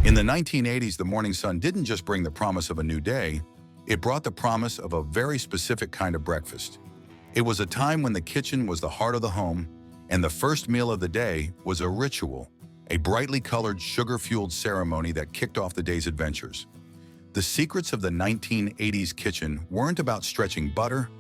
In the 1980s, the morning sun didn't just bring the promise of a new day, it brought the promise of a very specific kind of breakfast. It was a time when the kitchen was the heart of the home, and the first meal of the day was a ritual, a brightly colored, sugar-fueled ceremony that kicked off the day's adventures. The secrets of the 1980s kitchen weren't about stretching butter,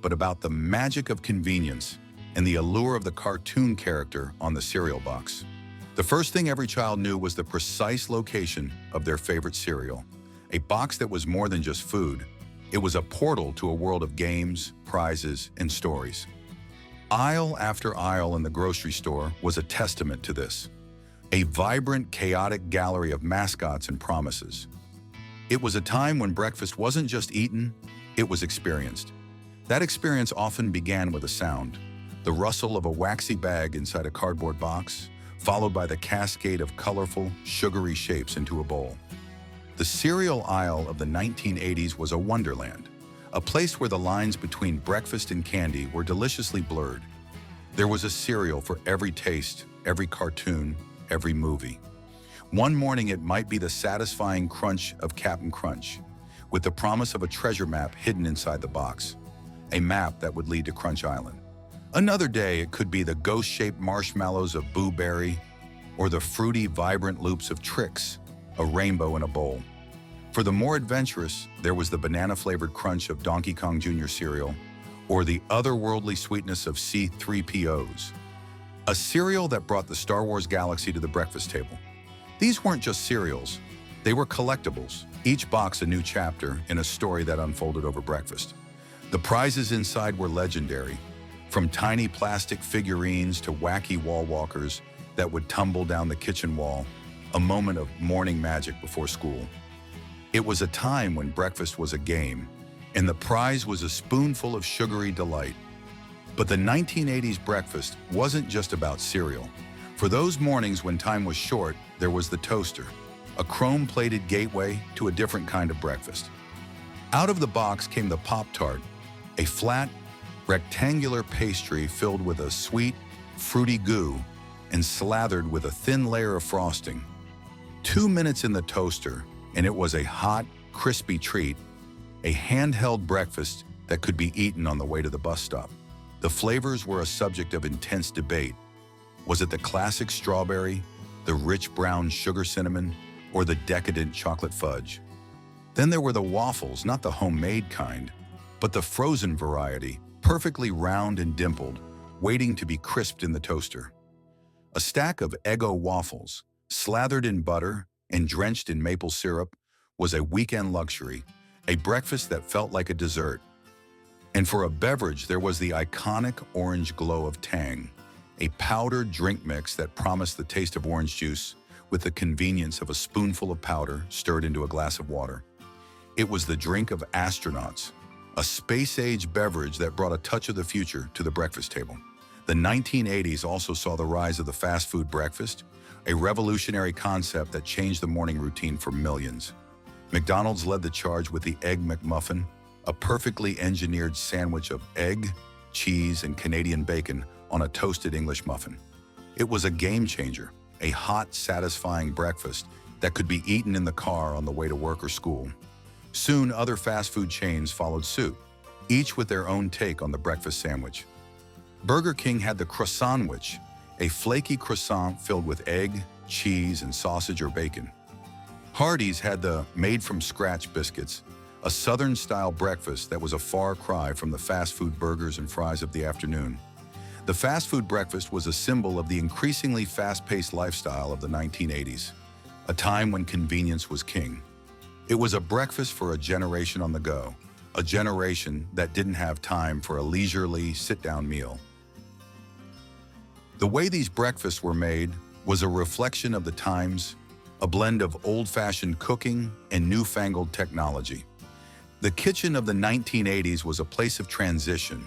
but about the magic of convenience and the allure of the cartoon character on the cereal box. The first thing every child knew was the precise location of their favorite cereal, a box that was more than just food. It was a portal to a world of games, prizes, and stories. Aisle after aisle in the grocery store was a testament to this, a vibrant, chaotic gallery of mascots and promises. It was a time when breakfast wasn't just eaten, it was experienced. That experience often began with a sound, the rustle of a waxy bag inside a cardboard box, followed by the cascade of colorful, sugary shapes into a bowl. The cereal aisle of the 1980s was a wonderland, a place where the lines between breakfast and candy were deliciously blurred. There was a cereal for every taste, every cartoon, every movie. One morning it might be the satisfying crunch of Cap'n Crunch, with the promise of a treasure map hidden inside the box, a map that would lead to Crunch Island. Another day it could be the ghost-shaped marshmallows of Boo Berry, or the fruity, vibrant loops of Trix, a rainbow in a bowl. For the more adventurous, there was the banana-flavored crunch of Donkey Kong Jr. cereal, or the otherworldly sweetness of C-3POs, a cereal that brought the Star Wars galaxy to the breakfast table. These weren't just cereals, they were collectibles, each box a new chapter in a story that unfolded over breakfast. The prizes inside were legendary, from tiny plastic figurines to wacky wall walkers that would tumble down the kitchen wall, a moment of morning magic before school. It was a time when breakfast was a game, and the prize was a spoonful of sugary delight. But the 1980s breakfast wasn't just about cereal. For those mornings when time was short, there was the toaster, a chrome-plated gateway to a different kind of breakfast. Out of the box came the Pop-Tart, a flat, rectangular pastry filled with a sweet, fruity goo and slathered with a thin layer of frosting. 2 minutes in the toaster, and it was a hot, crispy treat, a handheld breakfast that could be eaten on the way to the bus stop. The flavors were a subject of intense debate. Was it the classic strawberry, the rich brown sugar cinnamon, or the decadent chocolate fudge? Then there were the waffles, not the homemade kind, but the frozen variety, perfectly round and dimpled, waiting to be crisped in the toaster. A stack of Eggo waffles, slathered in butter and drenched in maple syrup, was a weekend luxury, a breakfast that felt like a dessert. And for a beverage, there was the iconic orange glow of Tang, a powdered drink mix that promised the taste of orange juice with the convenience of a spoonful of powder stirred into a glass of water. It was the drink of astronauts, a space-age beverage that brought a touch of the future to the breakfast table. The 1980s also saw the rise of the fast food breakfast, a revolutionary concept that changed the morning routine for millions. McDonald's led the charge with the Egg McMuffin, a perfectly engineered sandwich of egg, cheese, and Canadian bacon on a toasted English muffin. It was a game changer, a hot, satisfying breakfast that could be eaten in the car on the way to work or school. Soon, other fast food chains followed suit, each with their own take on the breakfast sandwich. Burger King had the croissantwich, a flaky croissant filled with egg, cheese, and sausage or bacon. Hardee's had the made-from-scratch biscuits, a Southern-style breakfast that was a far cry from the fast food burgers and fries of the afternoon. The fast food breakfast was a symbol of the increasingly fast-paced lifestyle of the 1980s, a time when convenience was king. It was a breakfast for a generation on the go, a generation that didn't have time for a leisurely, sit-down meal. The way these breakfasts were made was a reflection of the times, a blend of old-fashioned cooking and newfangled technology. The kitchen of the 1980s was a place of transition,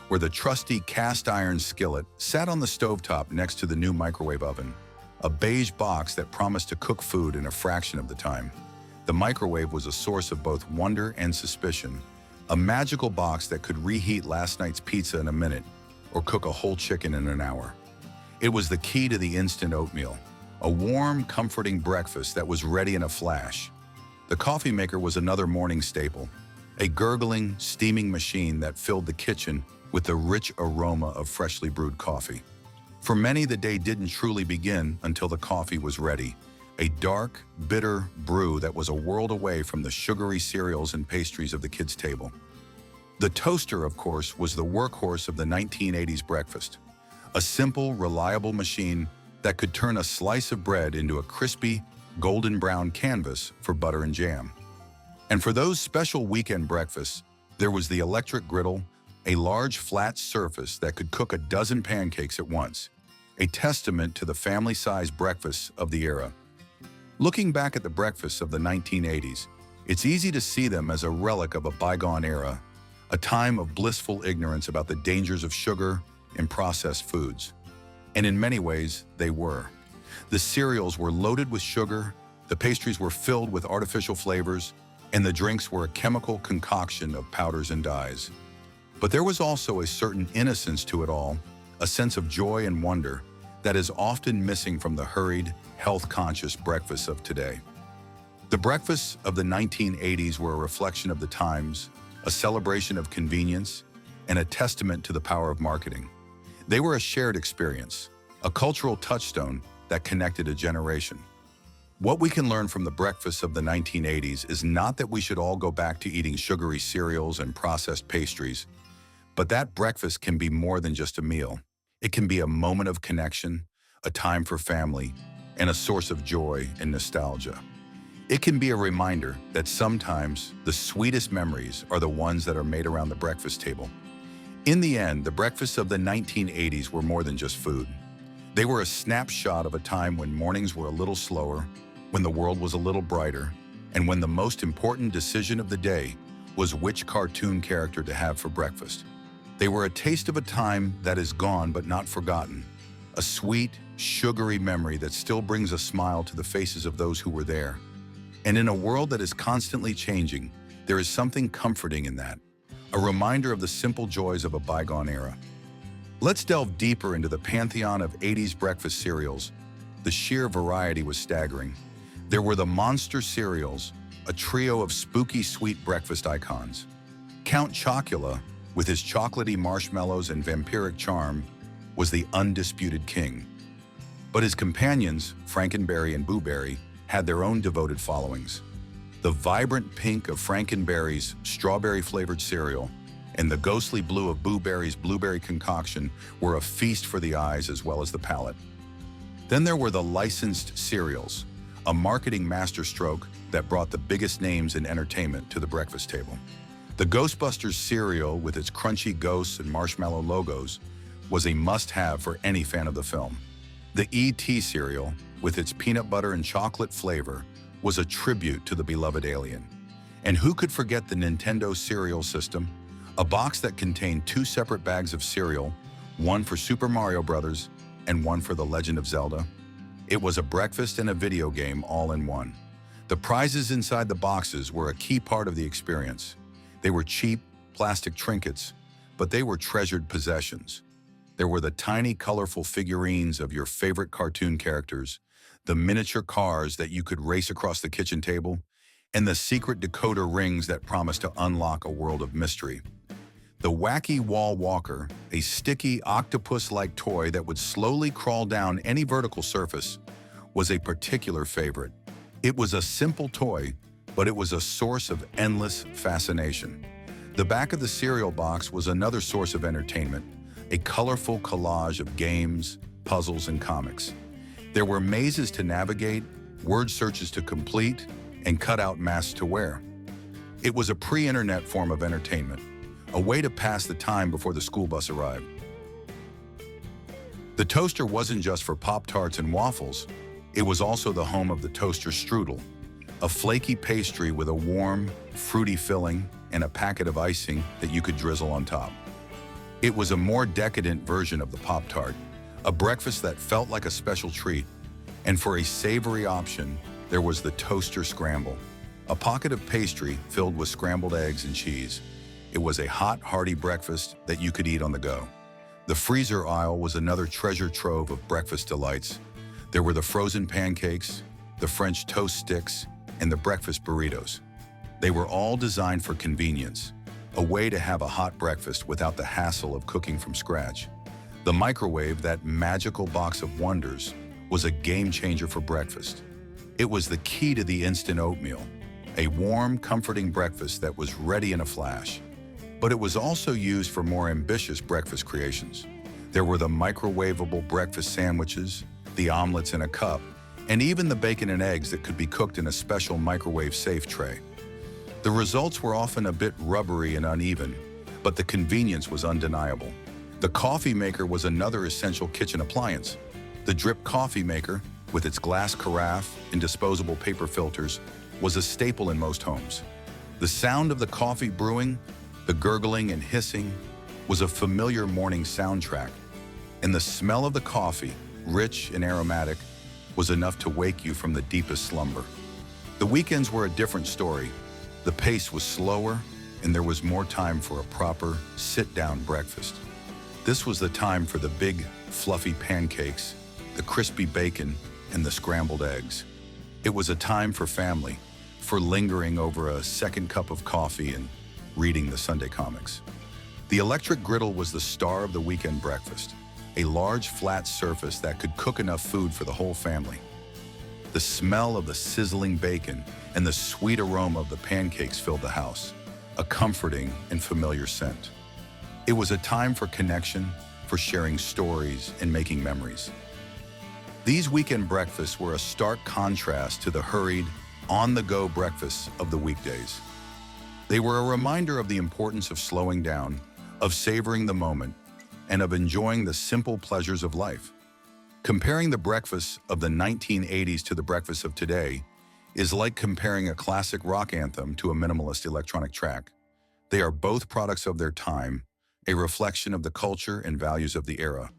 where the trusty cast-iron skillet sat on the stovetop next to the new microwave oven, a beige box that promised to cook food in a fraction of the time. The microwave was a source of both wonder and suspicion, a magical box that could reheat last night's pizza in a minute or cook a whole chicken in an hour. It was the key to the instant oatmeal, a warm, comforting breakfast that was ready in a flash. The coffee maker was another morning staple, a gurgling, steaming machine that filled the kitchen with the rich aroma of freshly brewed coffee. For many, the day didn't truly begin until the coffee was ready, a dark, bitter brew that was a world away from the sugary cereals and pastries of the kids' table. The toaster, of course, was the workhorse of the 1980s breakfast, a simple, reliable machine that could turn a slice of bread into a crispy, golden brown canvas for butter and jam. And for those special weekend breakfasts, there was the electric griddle, a large flat surface that could cook a dozen pancakes at once, a testament to the family-sized breakfasts of the era. Looking back at the breakfasts of the 1980s, it's easy to see them as a relic of a bygone era, a time of blissful ignorance about the dangers of sugar and processed foods. And in many ways, they were. The cereals were loaded with sugar, the pastries were filled with artificial flavors, and the drinks were a chemical concoction of powders and dyes. But there was also a certain innocence to it all, a sense of joy and wonder that is often missing from the hurried, health-conscious breakfasts of today. The breakfasts of the 1980s were a reflection of the times, a celebration of convenience, and a testament to the power of marketing. They were a shared experience, a cultural touchstone that connected a generation. What we can learn from the breakfasts of the 1980s is not that we should all go back to eating sugary cereals and processed pastries, but that breakfast can be more than just a meal. It can be a moment of connection, a time for family, and a source of joy and nostalgia. It can be a reminder that sometimes the sweetest memories are the ones that are made around the breakfast table. In the end, the breakfasts of the 1980s were more than just food. They were a snapshot of a time when mornings were a little slower, when the world was a little brighter, and when the most important decision of the day was which cartoon character to have for breakfast. They were a taste of a time that is gone but not forgotten, a sweet, sugary memory that still brings a smile to the faces of those who were there. And in a world that is constantly changing, there is something comforting in that, a reminder of the simple joys of a bygone era. Let's delve deeper into the pantheon of 80s breakfast cereals. The sheer variety was staggering. There were the monster cereals, a trio of spooky sweet breakfast icons. Count Chocula, with his chocolatey marshmallows and vampiric charm, was the undisputed king. But his companions, Frankenberry and Boo Berry, had their own devoted followings. The vibrant pink of Frankenberry's strawberry-flavored cereal and the ghostly blue of Boo Berry's blueberry concoction were a feast for the eyes as well as the palate. Then there were the licensed cereals, a marketing masterstroke that brought the biggest names in entertainment to the breakfast table. The Ghostbusters cereal, with its crunchy ghosts and marshmallow logos, was a must-have for any fan of the film. The E.T. cereal, with its peanut butter and chocolate flavor, was a tribute to the beloved alien. And who could forget the Nintendo cereal system, a box that contained 2 separate bags of cereal, one for Super Mario Bros. And one for The Legend of Zelda? It was a breakfast and a video game all in one. The prizes inside the boxes were a key part of the experience. They were cheap, plastic trinkets, but they were treasured possessions. There were the tiny, colorful figurines of your favorite cartoon characters, the miniature cars that you could race across the kitchen table, and the secret decoder rings that promised to unlock a world of mystery. The wacky wall walker, a sticky octopus-like toy that would slowly crawl down any vertical surface, was a particular favorite. It was a simple toy, but it was a source of endless fascination. The back of the cereal box was another source of entertainment, a colorful collage of games, puzzles, and comics. There were mazes to navigate, word searches to complete, and cutout masks to wear. It was a pre-internet form of entertainment, a way to pass the time before the school bus arrived. The toaster wasn't just for Pop-Tarts and waffles, it was also the home of the toaster strudel, a flaky pastry with a warm, fruity filling and a packet of icing that you could drizzle on top. It was a more decadent version of the Pop-Tart, a breakfast that felt like a special treat. And for a savory option, there was the toaster scramble, a pocket of pastry filled with scrambled eggs and cheese. It was a hot, hearty breakfast that you could eat on the go. The freezer aisle was another treasure trove of breakfast delights. There were the frozen pancakes, the French toast sticks, and the breakfast burritos. They were all designed for convenience, a way to have a hot breakfast without the hassle of cooking from scratch. The microwave, that magical box of wonders, was a game changer for breakfast. It was the key to the instant oatmeal, a warm, comforting breakfast that was ready in a flash. But it was also used for more ambitious breakfast creations. There were the microwavable breakfast sandwiches, the omelets in a cup, and even the bacon and eggs that could be cooked in a special microwave-safe tray. The results were often a bit rubbery and uneven, but the convenience was undeniable. The coffee maker was another essential kitchen appliance. The drip coffee maker, with its glass carafe and disposable paper filters, was a staple in most homes. The sound of the coffee brewing, the gurgling and hissing, was a familiar morning soundtrack, and the smell of the coffee, rich and aromatic, was enough to wake you from the deepest slumber. The weekends were a different story. The pace was slower, and there was more time for a proper sit-down breakfast. This was the time for the big, fluffy pancakes, the crispy bacon, and the scrambled eggs. It was a time for family, for lingering over a second cup of coffee and reading the Sunday comics. The electric griddle was the star of the weekend breakfast, a large flat surface that could cook enough food for the whole family. The smell of the sizzling bacon and the sweet aroma of the pancakes filled the house, a comforting and familiar scent. It was a time for connection, for sharing stories and making memories. These weekend breakfasts were a stark contrast to the hurried, on-the-go breakfasts of the weekdays. They were a reminder of the importance of slowing down, of savoring the moment, and of enjoying the simple pleasures of life. Comparing the breakfasts of the 1980s to the breakfasts of today is like comparing a classic rock anthem to a minimalist electronic track. They are both products of their time, a reflection of the culture and values of the era.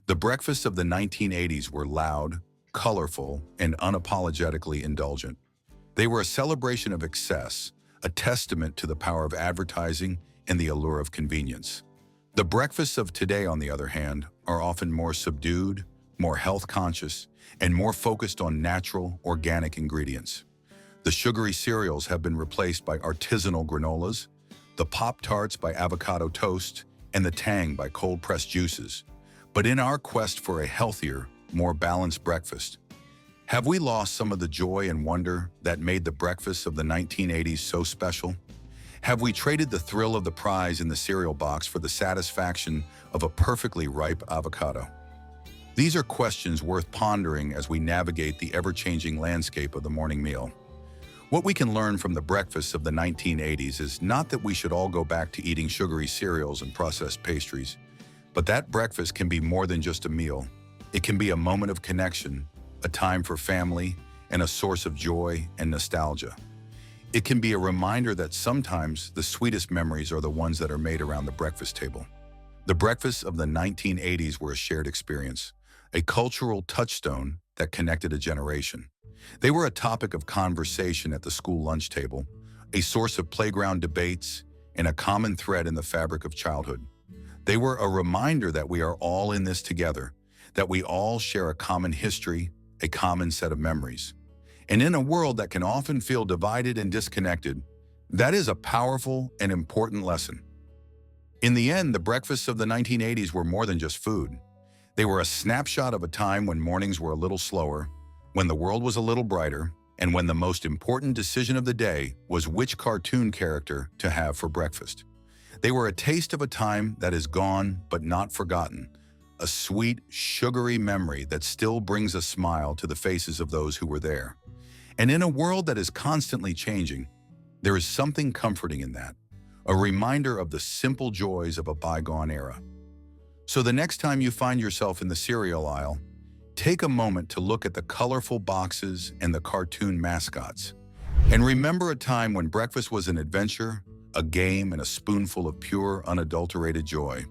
The breakfasts of the 1980s were loud, colorful, and unapologetically indulgent. They were a celebration of excess, a testament to the power of advertising and the allure of convenience. The breakfasts of today, on the other hand, are often more subdued, more health-conscious, and more focused on natural, organic ingredients. The sugary cereals have been replaced by artisanal granolas, the Pop-Tarts by avocado toast, and the Tang by cold-pressed juices. But in our quest for a healthier, more balanced breakfast, have we lost some of the joy and wonder that made the breakfasts of the 1980s so special? Have we traded the thrill of the prize in the cereal box for the satisfaction of a perfectly ripe avocado? These are questions worth pondering as we navigate the ever-changing landscape of the morning meal. What we can learn from the breakfasts of the 1980s is not that we should all go back to eating sugary cereals and processed pastries, but that breakfast can be more than just a meal. It can be a moment of connection, a time for family, and a source of joy and nostalgia. It can be a reminder that sometimes the sweetest memories are the ones that are made around the breakfast table. The breakfasts of the 1980s were a shared experience, a cultural touchstone that connected a generation. They were a topic of conversation at the school lunch table, a source of playground debates, and a common thread in the fabric of childhood. They were a reminder that we are all in this together, that we all share a common history, a common set of memories. And in a world that can often feel divided and disconnected, that is a powerful and important lesson. In the end, the breakfasts of the 1980s were more than just food. They were a snapshot of a time when mornings were a little slower, when the world was a little brighter, and when the most important decision of the day was which cartoon character to have for breakfast. They were a taste of a time that is gone but not forgotten, a sweet, sugary memory that still brings a smile to the faces of those who were there. And in a world that is constantly changing, there is something comforting in that, a reminder of the simple joys of a bygone era. So the next time you find yourself in the cereal aisle, take a moment to look at the colorful boxes and the cartoon mascots. And remember a time when breakfast was an adventure, a game, and a spoonful of pure, unadulterated joy.